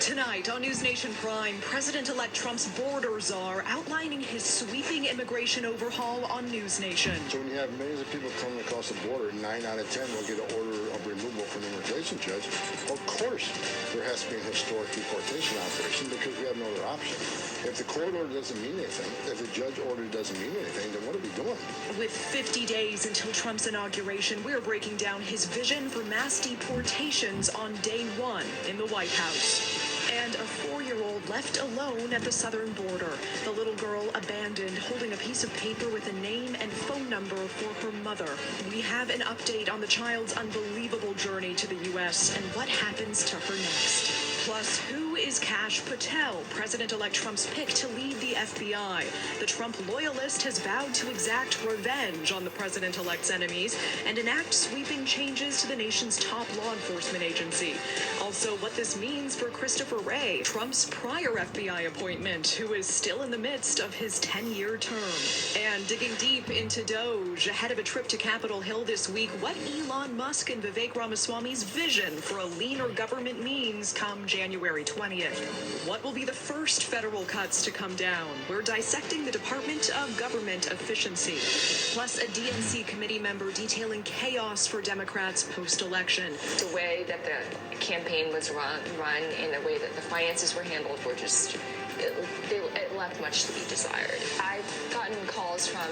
Tonight on NewsNation Prime, President-elect Trump's border czar outlining his sweeping immigration overhaul on NewsNation. So when you have millions of people coming across the border, 9 out of 10 will get an order of removal from the immigration judge. Of course, there has to be an historic deportation operation because we have no other option. If the court order doesn't mean anything, if the judge order doesn't mean anything, then what are we doing? With 50 days until Trump's inauguration, we're breaking down his vision for mass deportations on day one in the White House. And a 4-year-old left alone at the southern border. The little girl abandoned, holding a piece of paper with a name and phone number for her mother. We have an update on the child's unbelievable journey to the U.S. and what happens to her next. Plus, who is Kash Patel, President-elect Trump's pick to lead the FBI? The Trump loyalist has vowed to exact revenge on the president-elect's enemies and enact sweeping changes to the nation's top law enforcement agency. Also, what this means for Christopher Wray, Trump's prior FBI appointment, who is still in the midst of his 10-year term. And digging deep into Doge, ahead of a trip to Capitol Hill this week, what Elon Musk and Vivek Ramaswamy's vision for a leaner government means come January 20th. What will be the first federal cuts to come down? We're dissecting the Department of Government Efficiency. Plus, a DNC committee member detailing chaos for Democrats post-election. The way that the campaign was run in the way that the finances were handled were just, it left much to be desired. I've gotten calls from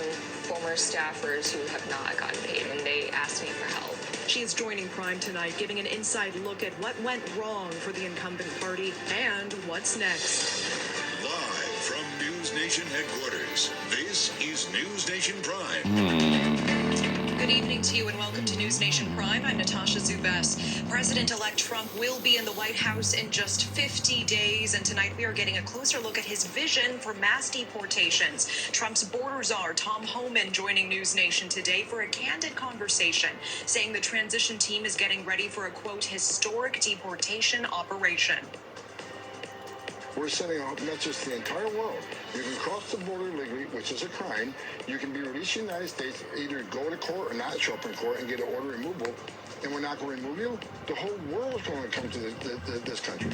former staffers who have not gotten paid, and they asked me for help. She is joining Prime tonight, giving an inside look at what went wrong for the incumbent party and what's next. Live from NewsNation headquarters, this is NewsNation Prime. Good evening to you and welcome to NewsNation Prime. I'm Natasha Zubes. President-elect Trump will be in the White House in just 50 days, and tonight we are getting a closer look at his vision for mass deportations. Trump's border czar, Tom Homan, joining NewsNation today for a candid conversation, saying the transition team is getting ready for a, quote, historic deportation operation. We're sending out not just the entire world. You can cross the border legally, which is a crime. You can be released in the United States, either go to court or not show up in court and get an order removal, and we're not going to remove you. The whole world is going to come to this country.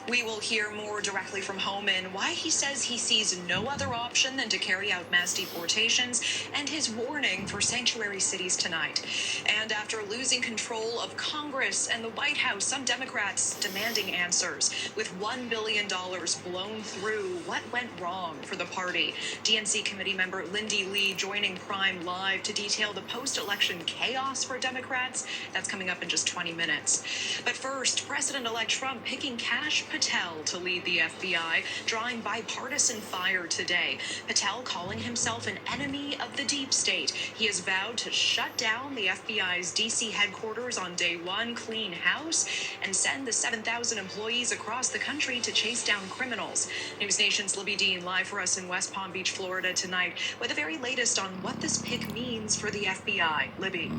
We will hear more directly from Homan, why he says he sees no other option than to carry out mass deportations, and his warning for sanctuary cities tonight. And after losing control of Congress and the White House, some Democrats demanding answers. With $1 billion blown through, what went wrong for the party? DNC committee member Lindy Lee joining Prime Live to detail the post-election chaos for Democrats. That's coming up in just 20 minutes. But first, President-elect Trump picking Kash Patel to lead the FBI, drawing bipartisan fire today. Patel calling himself an enemy of the deep state. He has vowed to shut down the FBI's D.C. headquarters on day one, clean house, and send the 7,000 employees across the country to chase down criminals. NewsNation's Libby Dean live for us in West Palm Beach, Florida tonight with the very latest on what this pick means for the FBI. Libby.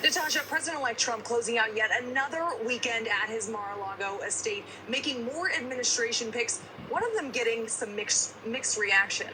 Natasha, President-elect Trump closing out yet another weekend at his Mar-a-Lago estate, making more administration picks, one of them getting some mixed reaction.